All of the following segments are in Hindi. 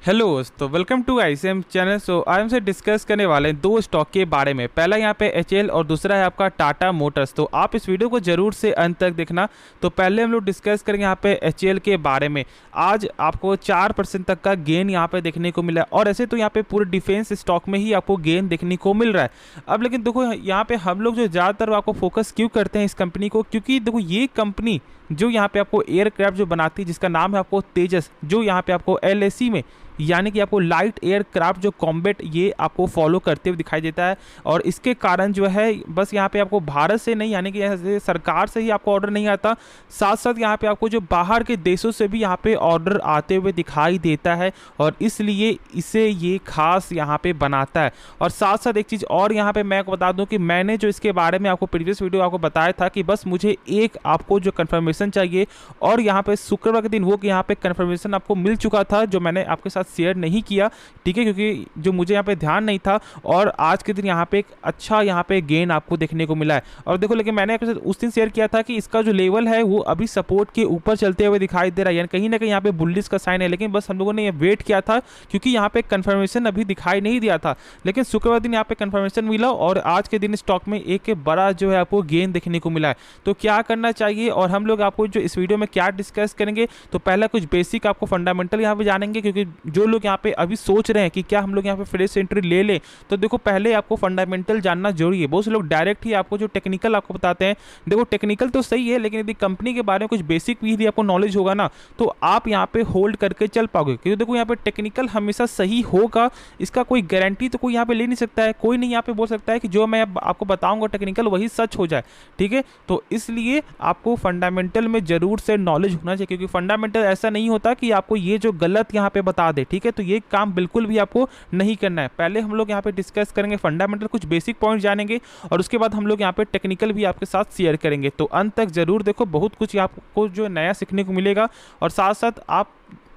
हेलो दोस्तों, वेलकम टू आईसीएम चैनल। सो आज हमसे डिस्कस करने वाले हैं दो स्टॉक के बारे में। पहला यहाँ पे एचएल और दूसरा है आपका टाटा मोटर्स। तो आप इस वीडियो को जरूर से अंत तक देखना। तो पहले हम लोग डिस्कस करेंगे यहाँ पे एचएल के बारे में। आज आपको 4% तक का गेन यहाँ पे देखने को मिला है, और ऐसे तो यहाँ पे पूरे डिफेंस स्टॉक में ही आपको गेन देखने को मिल रहा है। अब लेकिन देखो यहाँ पे हम लोग जो ज़्यादातर आपको फोकस क्यों करते हैं इस कंपनी को, क्योंकि देखो ये कंपनी जो यहाँ पे आपको एयरक्राफ्ट जो बनाती है जिसका नाम है आपको तेजस, जो यहाँ पे आपको एलएसी में यानी कि आपको लाइट एयरक्राफ्ट जो कॉम्बैट ये आपको फॉलो करते हुए दिखाई देता है। और इसके कारण जो है बस यहाँ पे आपको भारत से नहीं यानी कि सरकार से ही आपको ऑर्डर नहीं आता, साथ साथ यहाँ पे आपको जो बाहर के देशों से भी यहाँ पे ऑर्डर आते हुए दिखाई देता है, और इसलिए इसे ये खास यहाँ पे बनाता है। और साथ साथ एक चीज़ और यहाँ पे मैं बता दूँ कि मैंने जो इसके बारे में आपको प्रीवियस वीडियो आपको बताया था कि बस मुझे एक आपको जो कन्फर्मेशन चाहिए, और यहाँ पे शुक्रवार के दिन वो कि यहाँ पे कन्फर्मेशन आपको मिल चुका था जो मैंने आपके साथ शेयर नहीं किया, ठीक है, क्योंकि जो मुझे यहाँ पे ध्यान नहीं था। और आज के दिन यहाँ पे एक अच्छा यहाँ पे गेन आपको देखने को मिला है। और देखो लेकिन मैंने आपके साथ उस दिन शेयर किया था कि इसका जो लेवल है वो अभी सपोर्ट के ऊपर चलते हुए दिखाई दे रहा है, यानी कहीं ना कहीं यहाँ पे बुलिश का साइन है। लेकिन बस हम लोगों ने ये वेट किया था क्योंकि यहाँ पे कन्फर्मेशन अभी दिखाई नहीं दिया था, लेकिन शुक्रवार दिन यहाँ पे कन्फर्मेशन मिला और आज के दिन स्टॉक में एक बड़ा जो है आपको गेन देखने को मिला है। तो क्या करना चाहिए और हम लोग आपको जो इस वीडियो में क्या डिस्कस करेंगे, तो पहला कुछ बेसिक आपको फंडामेंटल यहाँ पे जानेंगे, क्योंकि जो लोग यहाँ पे अभी सोच रहे हैं कि क्या हम लोग यहाँ पे फ्रेश एंट्री ले लें, तो देखो पहले आपको फंडामेंटल जानना जरूरी है। बहुत से लोग डायरेक्ट ही आपको जो टेक्निकल आपको बताते हैं, देखो टेक्निकल तो सही है, लेकिन यदि कंपनी के बारे में कुछ बेसिक भी यदि आपको नॉलेज होगा ना, तो आप यहाँ पे होल्ड करके चल पाओगे। क्योंकि देखो यहाँ पे टेक्निकल हमेशा सही होगा, इसका कोई गारंटी तो कोई यहाँ पे ले नहीं सकता है। कोई नहीं यहाँ पे बोल सकता है कि जो मैं आपको बताऊंगा टेक्निकल वही सच हो जाए, ठीक है। तो इसलिए आपको फंडामेंटल में जरूर से नॉलेज होना चाहिए, क्योंकि फंडामेंटल ऐसा नहीं होता कि आपको ये जो गलत यहाँ पे बता दे, ठीक है। तो ये काम बिल्कुल भी आपको नहीं करना है। पहले हम लोग यहाँ पे डिस्कस करेंगे फंडामेंटल, कुछ बेसिक पॉइंट जानेंगे, और उसके बाद हम लोग यहाँ पे टेक्निकल भी आपके साथ शेयर करेंगे। तो अंत तक जरूर देखो, बहुत कुछ आपको जो नया सीखने को मिलेगा। और साथ साथ आप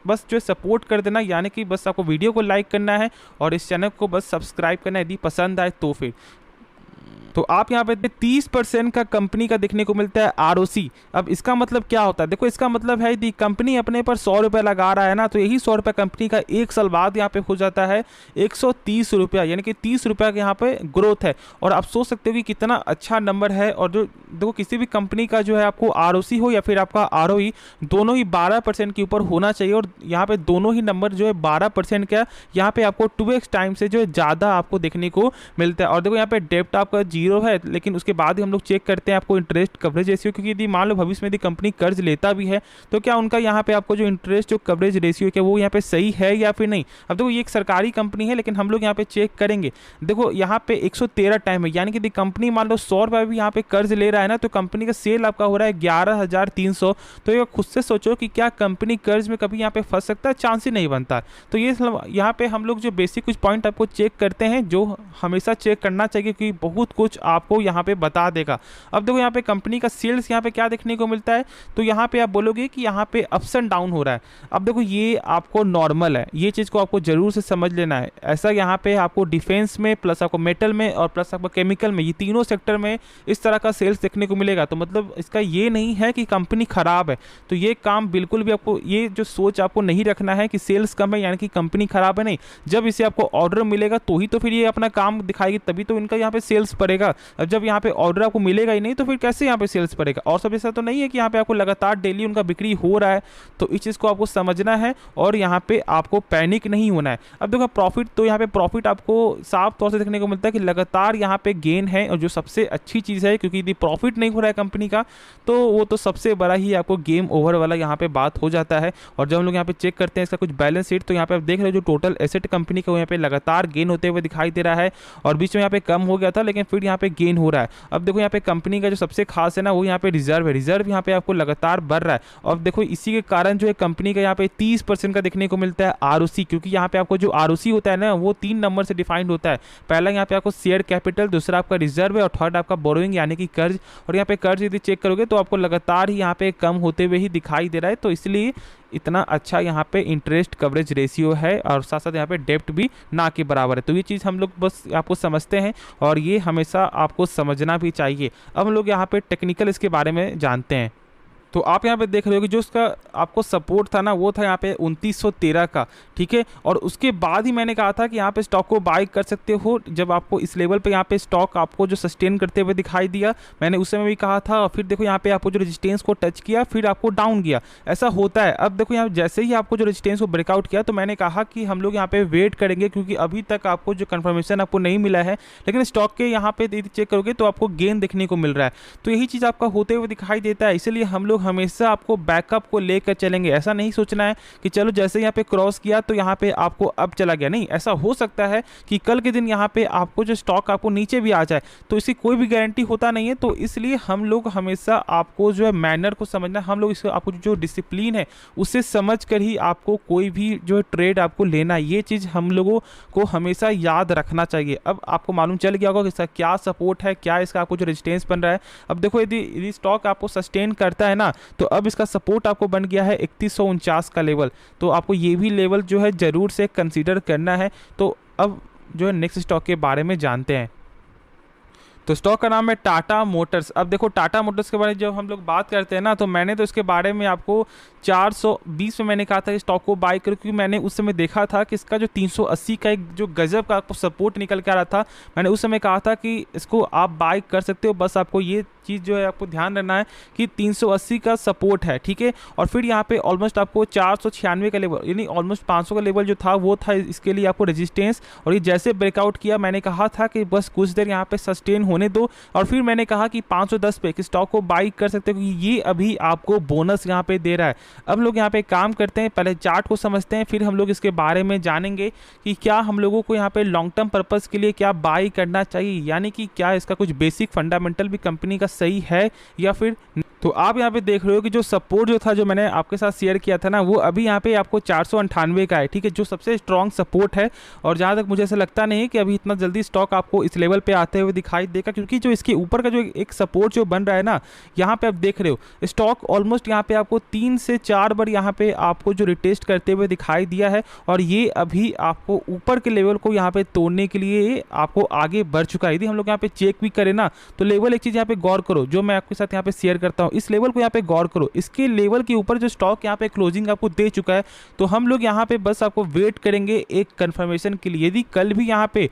बस जो सपोर्ट कर देना, यानी कि बस आपको वीडियो को लाइक करना है और इस चैनल को बस सब्सक्राइब करना है यदि पसंद आए तो। फिर तो आप यहाँ पे 30% का कंपनी का देखने को मिलता है आरओसी। अब इसका मतलब क्या होता है, देखो इसका मतलब है यदि कंपनी अपने पर 100 रुपये लगा रहा है ना, तो यही 100 रुपये कंपनी का एक साल बाद यहाँ पे हो जाता है 130 रुपया, यानी कि 30 रुपये का यहाँ पे ग्रोथ है। और आप सोच सकते हो कि कितना अच्छा नंबर है। और जो देखो किसी भी कंपनी का जो है आपको आरओसी हो या फिर आपका आरओई, दोनों ही 12% के ऊपर होना चाहिए। और यहाँ पे दोनों ही नंबर जो है 12% का, यहाँ पे आपको 2x टाइम से जो है ज़्यादा आपको देखने को मिलता है। और देखो यहाँ पे डेप्ट आपका 0 है, लेकिन उसके बाद ही हम लोग चेक करते हैं आपको इंटरेस्ट कवरेज रेशियो, क्योंकि यदि मान लो भविष्य में यदि कंपनी कर्ज लेता भी है तो क्या उनका यहाँ पे आपको जो इंटरेस्ट जो कवरेज रेशियो क्या वो यहाँ पे सही है या फिर नहीं। अब देखो ये एक सरकारी कंपनी है, लेकिन हम लोग यहाँ पे चेक करेंगे। देखो यहाँ पे 113 टाइम है, यानी कि यदि कंपनी मान लो 100 रुपये भी यहाँ पे कर्ज ले रहा है ना, तो कंपनी का सेल आपका हो रहा है 11,300। तो ये खुद से सोचो कि क्या कंपनी कर्ज में कभी यहाँ पे फंस सकता है, चांस ही नहीं बनता। तो ये यहाँ पे हम लोग जो बेसिक कुछ पॉइंट आपको चेक करते हैं, जो हमेशा चेक करना चाहिए, क्योंकि बहुत कुछ आपको यहाँ पे बता देगा। अब देखो यहाँ पे कंपनी का सेल्स यहाँ पे क्या देखने को मिलता है, तो यहाँ पे आप बोलोगे कि यहाँ पे अप्स एंड डाउन हो रहा है। अब देखो ये आपको नॉर्मल है, ये चीज़ को आपको जरूर से समझ लेना है। ऐसा यहाँ पे आपको डिफेंस में, प्लस आपको मेटल में और प्लस आपको केमिकल में, ये तीनों सेक्टर में इस तरह का सेल्स देखने को मिलेगा। तो मतलब इसका ये नहीं है कि कंपनी खराब है। तो ये काम बिल्कुल भी आपको ये जो सोच आपको नहीं रखना है कि सेल्स कम है यानी कि कंपनी खराब है, नहीं। जब इसे आपको ऑर्डर मिलेगा तो ही तो फिर ये अपना काम दिखाएगी, तभी तो इनका यहाँ पे सेल्स पड़ेगा। अब जब यहाँ पे ऑर्डर आपको मिलेगा ही नहीं तो फिर कैसे यहाँ पे सेल्स पड़ेगा। और सब ऐसा तो नहीं है कि यहाँ पे आपको लगातार डेली उनका बिक्री हो रहा है। तो इस चीज़ को आपको समझना है और यहाँ पे आपको पैनिक नहीं होना है। अब देखो प्रॉफिट, तो यहाँ पे प्रॉफिट आपको साफ तौर से देखने को मिलता है कि लगातार यहाँ पे गेन है, और जो सबसे अच्छी चीज़ है, क्योंकि यदि प्रॉफिट नहीं हो रहा है कंपनी का तो वो तो सबसे बड़ा ही आपको गेम ओवर वाला यहाँ पे बात हो जाता है। और जब हम लोग यहाँ पे चेक करते हैं इसका कुछ बैलेंस शीट, तो यहाँ पे आप देख रहे हो जो टोटल एसेट कंपनी का यहाँ पे लगातार गेन होते हुए दिखाई दे रहा है, और बीच में यहाँ पे कम हो गया था लेकिन फिर यहाँ पे गेन हो रहा है। अब देखो यहाँ पे कंपनी का जो सबसे खास है ना, वो यहाँ पे रिजर्व है। रिजर्व यहाँ पे आपको लगातार बढ़ रहा है, और देखो इसी के कारण जो है कंपनी का यहाँ पे 30% का देखने को मिलता है आरओसी, क्योंकि यहाँ पे आपको जो आरओसी होता है ना, वो 3 नंबर से डिफाइंड होता है। पहला यहाँ पे आपको शेयर कैपिटल, दूसरा आपका रिजर्व है, और थर्ड आपका बोरोइंग यानी कि कर्ज। और यहाँ पे कर्ज यदि चेक करोगे तो आपको लगातार ही यहाँ पे कम होते हुए ही दिखाई दे रहा है। तो इसलिए इतना अच्छा यहाँ पे इंटरेस्ट कवरेज रेशियो है, और साथ साथ यहाँ पे डेप्ट भी ना के बराबर है। तो ये चीज़ हम लोग बस आपको समझते हैं, और ये हमेशा आपको समझना भी चाहिए। अब हम लोग यहाँ पे टेक्निकल इसके बारे में जानते हैं। तो आप यहाँ पे देख रहे हो कि जो उसका आपको सपोर्ट था ना वो था यहाँ पे 2913 का, ठीक है। और उसके बाद ही मैंने कहा था कि यहाँ पे स्टॉक को बाय कर सकते हो जब आपको इस लेवल पे यहाँ पे स्टॉक आपको जो सस्टेन करते हुए दिखाई दिया, मैंने उस समय भी कहा था। और फिर देखो यहाँ पे आपको जो रेजिस्टेंस को टच किया फिर आपको डाउन किया, ऐसा होता है। अब देखो यहाँ जैसे ही आपको जो रेजिस्टेंस को ब्रेकआउट किया तो मैंने कहा कि हम लोग यहाँ पे वेट करेंगे, क्योंकि अभी तक आपको जो कंफर्मेशन आपको नहीं मिला है, लेकिन स्टॉक के यहाँ पे चेक करोगे तो आपको गेन देखने को मिल रहा है। तो यही चीज़ आपका होते हुए दिखाई देता है, इसीलिए हम लोग हमेशा आपको बैकअप को लेकर चलेंगे। ऐसा नहीं सोचना है कि चलो जैसे यहाँ पे क्रॉस किया तो यहाँ पे आपको अब चला गया, नहीं, ऐसा हो सकता है कि कल के दिन यहाँ पे आपको जो स्टॉक आपको नीचे भी आ जाए, तो इसकी कोई भी गारंटी होता नहीं है। तो इसलिए हम लोग हमेशा आपको जो है मैनर को समझना, हम लोग इसको आपको जो डिसिप्लिन है उससे समझ कर ही आपको कोई भी जो ट्रेड आपको लेना है, ये चीज़ हम लोगों को हमेशा याद रखना चाहिए। अब आपको मालूम चल गया होगा कि इसका क्या सपोर्ट है, क्या इसका आपको जो रेजिस्टेंस बन रहा है। अब देखो यदि स्टॉक आपको सस्टेन करता है ना, तो अब इसका सपोर्ट आपको बन गया है 3149 का लेवल। तो आपको ये भी लेवल जो है ज़रूर से कंसीडर करना है। तो अब जो है नेक्स्ट स्टॉक के बारे में जानते हैं। तो स्टॉक का नाम है टाटा मोटर्स। अब देखो टाटा मोटर्स के बारे में जब हम लोग बात करते हैं ना, तो मैंने तो इसके बारे में आपको 420 में मैंने कहा था कि स्टॉक को बाय करो, क्योंकि मैंने उस समय देखा था कि इसका जो 380 का एक जो गजब का आपको सपोर्ट निकल के आ रहा था। मैंने उस समय कहा था कि इसको आप बाय कर सकते हो, बस आपको ये चीज़ जो है आपको ध्यान रखना है कि 380 का सपोर्ट है, ठीक है। और फिर यहाँ पे ऑलमोस्ट आपको 496 का लेवल, यानी ऑलमोस्ट 500 का लेवल जो था वो था इसके लिए आपको रेजिस्टेंस। और ये जैसे ब्रेकआउट किया मैंने कहा था कि बस कुछ देर यहाँ पे सस्टेन होने दो, और फिर मैंने कहा कि 510 पे कि स्टॉक को बाई कर सकते हो, क्योंकि ये अभी आपको बोनस यहाँ पे दे रहा है। अब लोग यहाँ पे काम करते हैं, पहले चार्ट को समझते हैं, फिर हम लोग इसके बारे में जानेंगे कि क्या हम लोगों को यहाँ पे लॉन्ग टर्म पर्पस के लिए क्या बाई करना चाहिए, यानी कि क्या इसका कुछ बेसिक फंडामेंटल भी कंपनी का सही है या फिर। तो आप यहाँ पे देख रहे हो कि जो सपोर्ट जो था, जो मैंने आपके साथ शेयर किया था ना, वो अभी यहाँ पे आपको 498 का है, ठीक है, जो सबसे स्ट्रॉन्ग सपोर्ट है। और जहाँ तक मुझे ऐसा लगता नहीं है कि अभी इतना जल्दी स्टॉक आपको इस लेवल पे आते हुए दिखाई देगा, क्योंकि जो इसके ऊपर का जो एक सपोर्ट जो बन रहा है ना, यहाँ पे आप देख रहे हो स्टॉक ऑलमोस्ट यहाँ पे आपको 3 से 4 बार यहाँ पे आपको जो रिटेस्ट करते हुए दिखाई दिया है, और ये अभी आपको ऊपर के लेवल को यहाँ पे तोड़ने के लिए आपको आगे बढ़ चुका है। यदि हम लोग यहाँ पे चेक भी करें ना, तो लेवल एक चीज़ यहाँ पे गौर करो, जो मैं आपके साथ यहाँ पे शेयर करता हूँ, इस लेवल को यहाँ पे गौर करो। इसके लेवल के ऊपर जो स्टॉक यहाँ पे क्लोजिंग आपको दे चुका है, तो हम लोग यहाँ पे बस आपको वेट करेंगे एक कंफर्मेशन के लिए। यदि कल भी यहाँ पे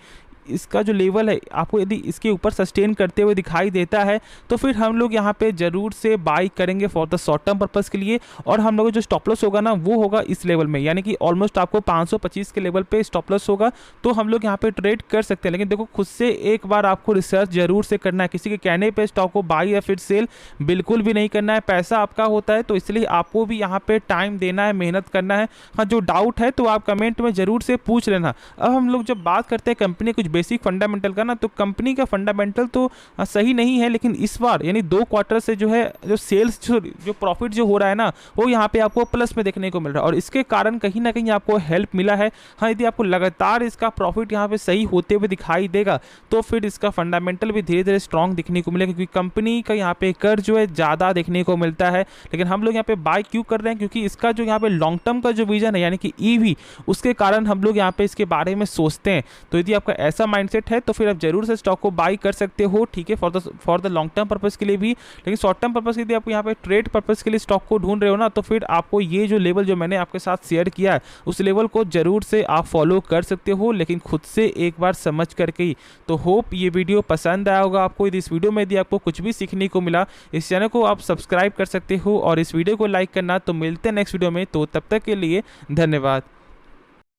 इसका जो लेवल है आपको यदि इसके ऊपर सस्टेन करते हुए दिखाई देता है, तो फिर हम लोग यहाँ पे ज़रूर से बाई करेंगे for the short term purpose के लिए। और हम लोग जो स्टॉप लॉस होगा ना, वो होगा इस लेवल में, यानी कि ऑलमोस्ट आपको 525 के लेवल पे स्टॉप लॉस होगा। तो हम लोग यहाँ पे ट्रेड कर सकते हैं, लेकिन देखो खुद से एक बार आपको रिसर्च जरूर से करना है। किसी के कहने पर स्टॉक को बाई या फिर सेल बिल्कुल भी नहीं करना है। पैसा आपका होता है, तो इसलिए आपको भी यहाँ पे टाइम देना है, मेहनत करना है। हाँ, जो डाउट है तो आप कमेंट में ज़रूर से पूछ लेना। अब हम लोग जब बात करते हैं कंपनी कुछ बेसिक फंडामेंटल का ना, तो कंपनी का फंडामेंटल तो सही नहीं है, लेकिन इस बार यानी 2 क्वार्टर से जो है जो सेल्स जो प्रॉफिट जो हो रहा है ना, वो यहाँ पे आपको प्लस में देखने को मिल रहा है, और इसके कारण कहीं ना कहीं आपको हेल्प मिला है। हाँ, यदि आपको लगातार इसका प्रॉफिट यहाँ पे सही होते हुए दिखाई देगा, तो फिर इसका फंडामेंटल भी धीरे धीरे स्ट्रॉन्ग दिखने को मिलेगा, क्योंकि कंपनी का यहाँ पे कर्ज जो है ज़्यादा देखने को मिलता है। लेकिन हम लोग यहाँ पे बाय क्यों कर रहे हैं, क्योंकि इसका जो यहाँ पे लॉन्ग टर्म का जो विजन है, यानी कि ईवी, उसके कारण हम लोग यहाँ पे इसके बारे में सोचते हैं। तो यदि आपका ऐसा माइंडसेट है तो फिर आप जरूर से स्टॉक को बाई कर सकते हो, ठीक है, for the long term purpose के लिए भी। लेकिन शॉर्ट टर्म पर्पस के लिए आप यहाँ पे ट्रेड पर्पस के लिए स्टॉक को ढूंढ रहे हो ना, तो फिर आपको ये जो लेवल जो मैंने आपके साथ शेयर किया है, उस लेवल को जरूर से आप फॉलो कर सकते हो, लेकिन खुद से एक बार समझ करके ही। तो होप ये वीडियो पसंद आया होगा आपको। यदि इस वीडियो में यदि आपको कुछ भी सीखने को मिला, इस चैनल को आप सब्सक्राइब कर सकते हो और इस वीडियो को लाइक करना। तो मिलते हैं नेक्स्ट वीडियो में, तो तब तक के लिए धन्यवाद।